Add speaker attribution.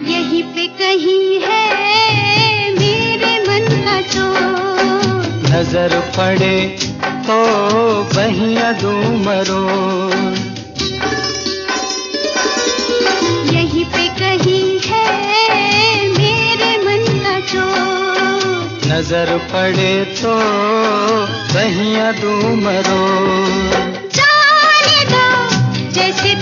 Speaker 1: यहीं पे कहीं है मेरे मन का चोर।
Speaker 2: नजर पड़े तो बहिया दूं मरोड़।
Speaker 1: यहीं पे कहीं है मेरे मन का चोर।
Speaker 2: नजर पड़े तो बहिया दूं मरोड़।
Speaker 1: जाने दो जैसे